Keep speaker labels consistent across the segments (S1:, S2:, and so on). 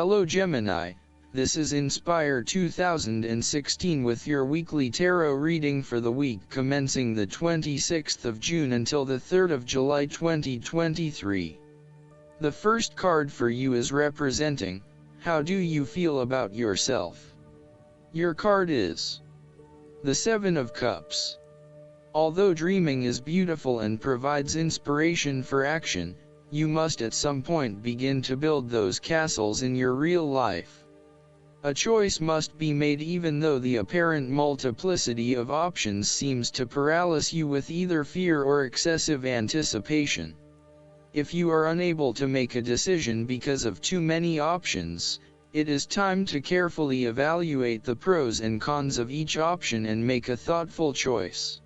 S1: Hello Gemini, this is Inspire 2016 with your weekly tarot reading for the week commencing the 26th of June until the 3rd of July 2023. The first card for you is representing, how do you feel about yourself? Your card is the Seven of Cups. Although dreaming is beautiful and provides inspiration for action, you must at some point begin to build those castles in your real life. A choice must be made even though the apparent multiplicity of options seems to paralyze you with either fear or excessive anticipation. If you are unable to make a decision because of too many options, it is time to carefully evaluate the pros and cons of each option and make a thoughtful choice.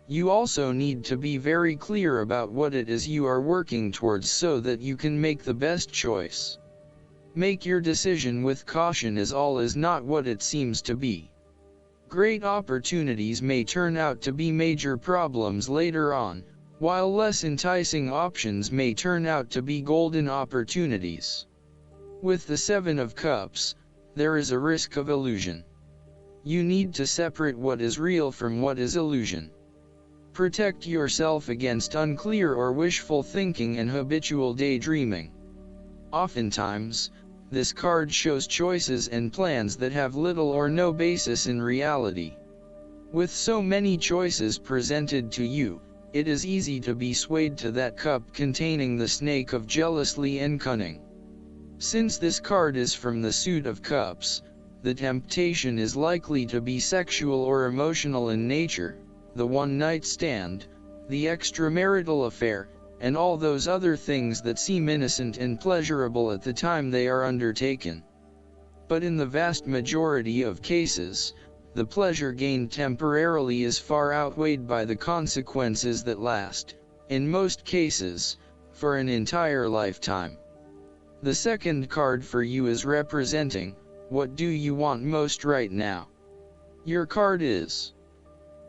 S1: You also need to be very clear about what it is you are working towards so that you can make the best choice. Make your decision with caution, as all is not what it seems to be. Great opportunities may turn out to be major problems later on, while less enticing options may turn out to be golden opportunities. With the Seven of Cups, there is a risk of illusion. You need to separate what is real from what is illusion. Protect yourself against unclear or wishful thinking and habitual daydreaming. Oftentimes, this card shows choices and plans that have little or no basis in reality. With so many choices presented to you, it is easy to be swayed to that cup containing the snake of jealousy and cunning. Since this card is from the Suit of Cups, the temptation is likely to be sexual or emotional in nature. The one-night stand, the extramarital affair, and all those other things that seem innocent and pleasurable at the time they are undertaken. But in the vast majority of cases, the pleasure gained temporarily is far outweighed by the consequences that last, in most cases, for an entire lifetime. The second card for you is representing, what do you want most right now? Your card is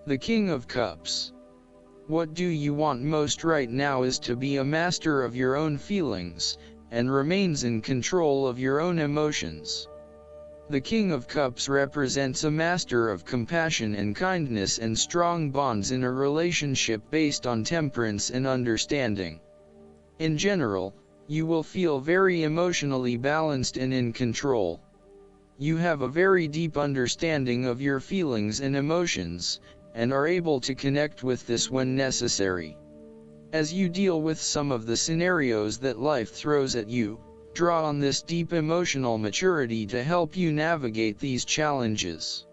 S1: the King of Cups. What do you want most right now is to be a master of your own feelings, and remains in control of your own emotions. The King of Cups represents a master of compassion and kindness and strong bonds in a relationship based on temperance and understanding. In general, you will feel very emotionally balanced and in control. You have a very deep understanding of your feelings and emotions, and are able to connect with this when necessary. As you deal with some of the scenarios that life throws at you, draw on this deep emotional maturity to help you navigate these challenges.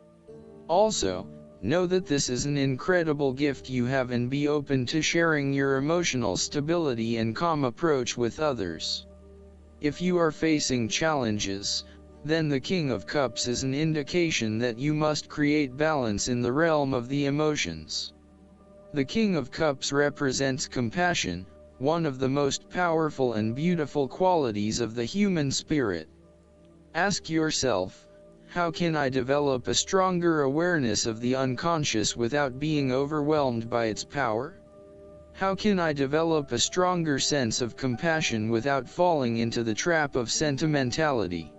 S1: Also, know that this is an incredible gift you have, and be open to sharing your emotional stability and calm approach with others. If you are facing challenges, then the King of Cups is an indication that you must create balance in the realm of the emotions. The King of Cups represents compassion, one of the most powerful and beautiful qualities of the human spirit. Ask yourself, how can I develop a stronger awareness of the unconscious without being overwhelmed by its power? How can I develop a stronger sense of compassion without falling into the trap of sentimentality?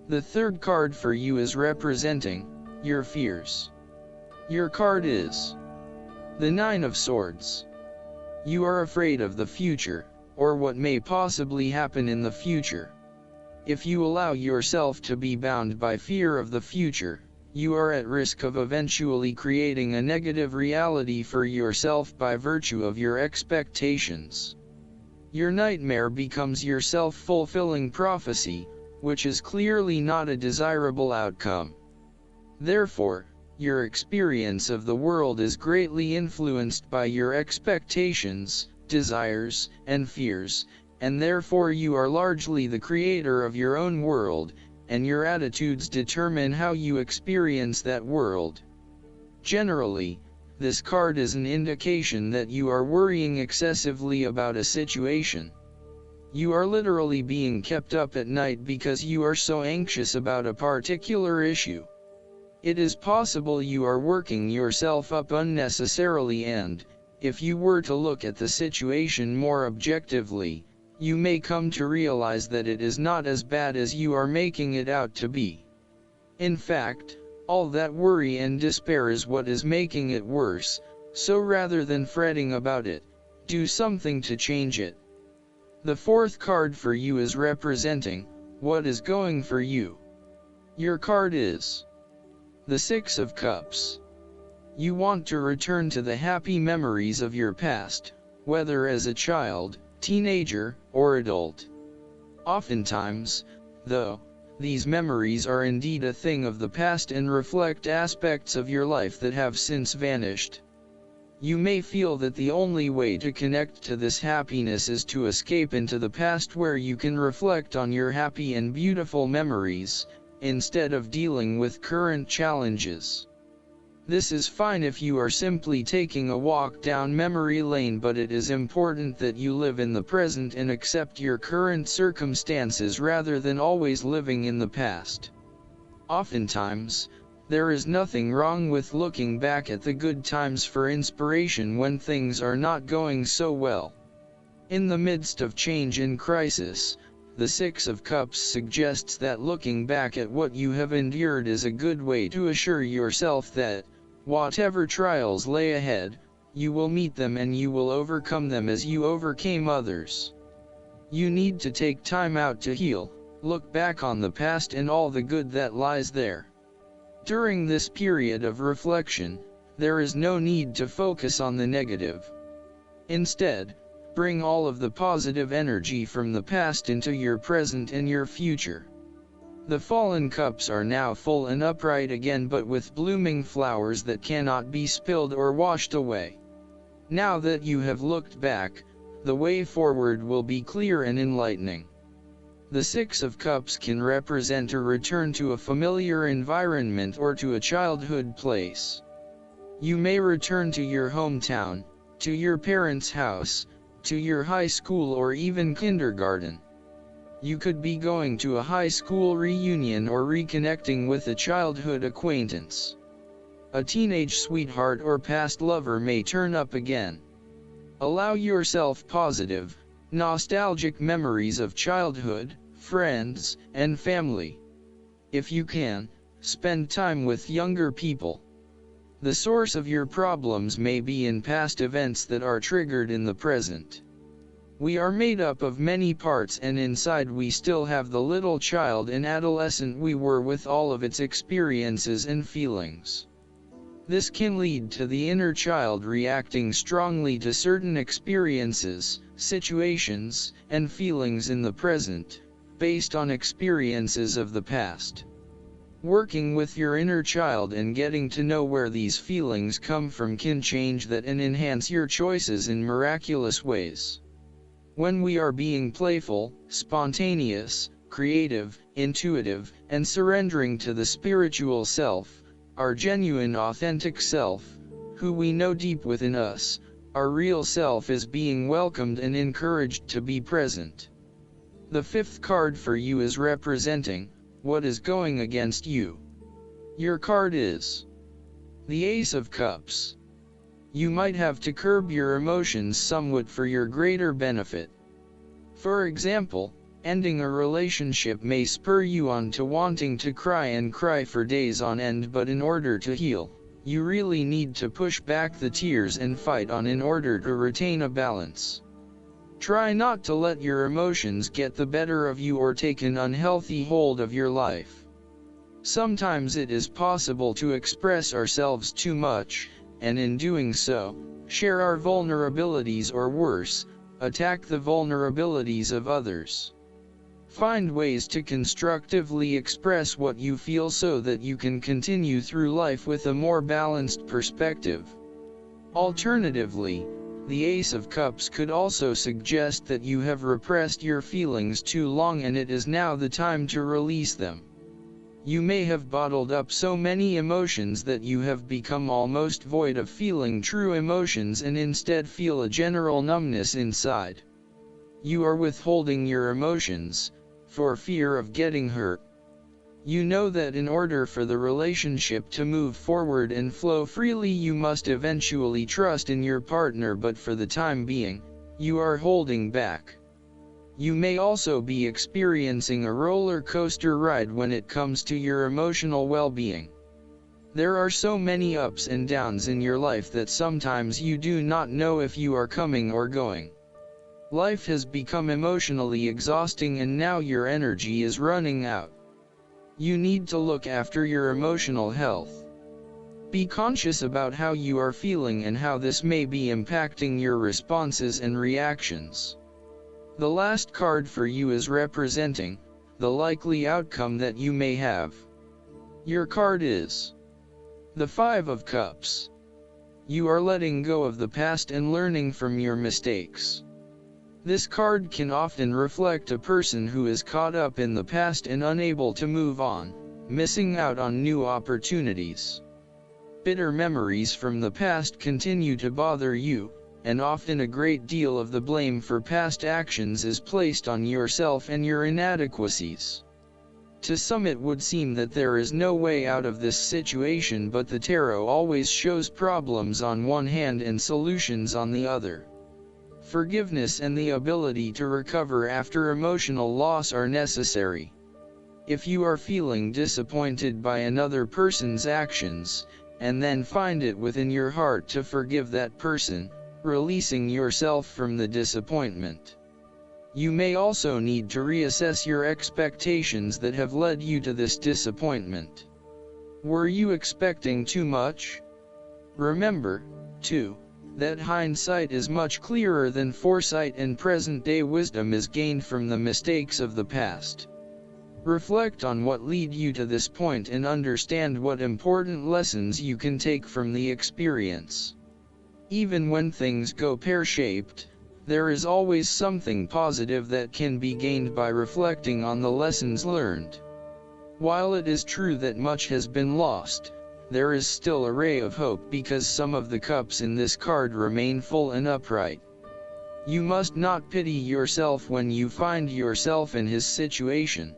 S1: The third card for you is representing your fears. Your card is the Nine of Swords. You are afraid of the future, or what may possibly happen in the future. If you allow yourself to be bound by fear of the future, you are at risk of eventually creating a negative reality for yourself by virtue of your expectations. Your nightmare becomes your self-fulfilling prophecy, which is clearly not a desirable outcome. Therefore, your experience of the world is greatly influenced by your expectations, desires, and fears, and therefore you are largely the creator of your own world, and your attitudes determine how you experience that world. Generally, this card is an indication that you are worrying excessively about a situation. You are literally being kept up at night because you are so anxious about a particular issue. It is possible you are working yourself up unnecessarily, and, if you were to look at the situation more objectively, you may come to realize that it is not as bad as you are making it out to be. In fact, all that worry and despair is what is making it worse, so rather than fretting about it, do something to change it. The fourth card for you is representing what is going for you. Your card is the Six of Cups. You want to return to the happy memories of your past, whether as a child, teenager, or adult. Oftentimes, though, these memories are indeed a thing of the past and reflect aspects of your life that have since vanished. You may feel that the only way to connect to this happiness is to escape into the past where you can reflect on your happy and beautiful memories, instead of dealing with current challenges. This is fine if you are simply taking a walk down memory lane, but it is important that you live in the present and accept your current circumstances rather than always living in the past. Oftentimes, there is nothing wrong with looking back at the good times for inspiration when things are not going so well. In the midst of change and crisis, the Six of Cups suggests that looking back at what you have endured is a good way to assure yourself that, whatever trials lay ahead, you will meet them and you will overcome them as you overcame others. You need to take time out to heal, look back on the past and all the good that lies there. During this period of reflection, there is no need to focus on the negative. Instead, bring all of the positive energy from the past into your present and your future. The fallen cups are now full and upright again, but with blooming flowers that cannot be spilled or washed away. Now that you have looked back, the way forward will be clear and enlightening. The Six of Cups can represent a return to a familiar environment or to a childhood place. You may return to your hometown, to your parents' house, to your high school or even kindergarten. You could be going to a high school reunion or reconnecting with a childhood acquaintance. A teenage sweetheart or past lover may turn up again. Allow yourself positive, nostalgic memories of childhood, friends, and family. If you can, spend time with younger people. The source of your problems may be in past events that are triggered in the present. We are made up of many parts, and inside we still have the little child and adolescent we were with all of its experiences and feelings. This can lead to the inner child reacting strongly to certain experiences, situations, and feelings in the present, based on experiences of the past. Working with your inner child and getting to know where these feelings come from can change that and enhance your choices in miraculous ways. When we are being playful, spontaneous, creative, intuitive, and surrendering to the spiritual self, our genuine authentic self, who we know deep within us, our real self is being welcomed and encouraged to be present. The fifth card for you is representing what is going against you. Your card is the Ace of Cups. You might have to curb your emotions somewhat for your greater benefit. For example, ending a relationship may spur you on to wanting to cry and cry for days on end, but in order to heal, you really need to push back the tears and fight on in order to retain a balance. Try not to let your emotions get the better of you or take an unhealthy hold of your life. Sometimes it is possible to express ourselves too much, and in doing so, share our vulnerabilities or worse, attack the vulnerabilities of others. Find ways to constructively express what you feel so that you can continue through life with a more balanced perspective. Alternatively, the Ace of Cups could also suggest that you have repressed your feelings too long and it is now the time to release them. You may have bottled up so many emotions that you have become almost void of feeling true emotions and instead feel a general numbness inside. You are withholding your emotions, for fear of getting hurt. You know that in order for the relationship to move forward and flow freely you must eventually trust in your partner, but for the time being, you are holding back. You may also be experiencing a roller coaster ride when it comes to your emotional well-being. There are so many ups and downs in your life that sometimes you do not know if you are coming or going. Life has become emotionally exhausting and now your energy is running out. You need to look after your emotional health. Be conscious about how you are feeling and how this may be impacting your responses and reactions. The last card for you is representing the likely outcome that you may have. Your card is the Five of Cups. You are letting go of the past and learning from your mistakes. This card can often reflect a person who is caught up in the past and unable to move on, missing out on new opportunities. Bitter memories from the past continue to bother you, and often a great deal of the blame for past actions is placed on yourself and your inadequacies. To some it would seem that there is no way out of this situation, but the tarot always shows problems on one hand and solutions on the other. Forgiveness and the ability to recover after emotional loss are necessary. If you are feeling disappointed by another person's actions, and then find it within your heart to forgive that person, releasing yourself from the disappointment. You may also need to reassess your expectations that have led you to this disappointment. Were you expecting too much? Remember, too, that hindsight is much clearer than foresight, and present-day wisdom is gained from the mistakes of the past. Reflect on what led you to this point and understand what important lessons you can take from the experience. Even when things go pear-shaped, there is always something positive that can be gained by reflecting on the lessons learned. While it is true that much has been lost, there is still a ray of hope because some of the cups in this card remain full and upright. You must not pity yourself when you find yourself in his situation.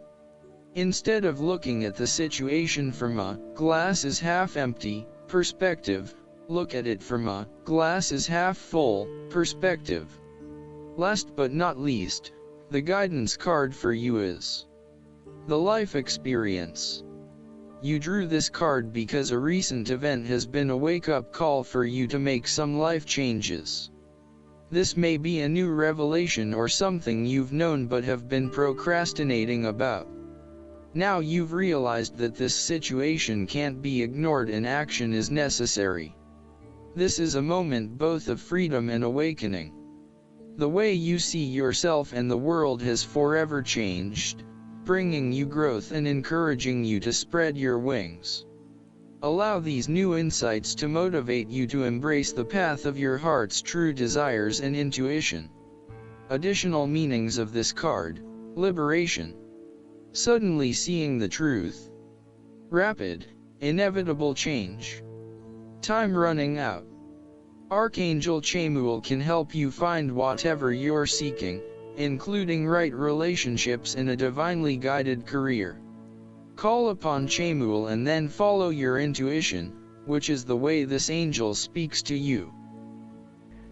S1: Instead of looking at the situation from a glass is half empty perspective, look at it from a glass is half full perspective. Last but not least, the guidance card for you is the life experience. You drew this card because a recent event has been a wake-up call for you to make some life changes. This may be a new revelation or something you've known but have been procrastinating about. Now you've realized that this situation can't be ignored and action is necessary. This is a moment both of freedom and awakening. The way you see yourself and the world has forever changed, bringing you growth and encouraging you to spread your wings. Allow these new insights to motivate you to embrace the path of your heart's true desires and intuition. Additional meanings of this card: liberation, suddenly seeing the truth, rapid, inevitable change, time running out. Archangel Chamuel can help you find whatever you're seeking, including right relationships and a divinely guided career. Call upon Chamuel and then follow your intuition, which is the way this angel speaks to you.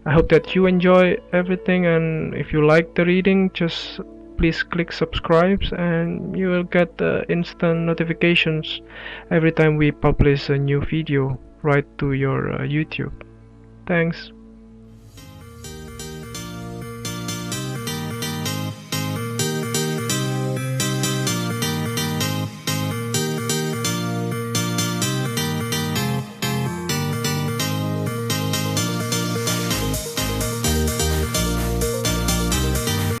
S2: I hope that you enjoy everything, and if you like the reading, just please click subscribe and you will get instant notifications every time we publish a new video right to your YouTube. Thanks.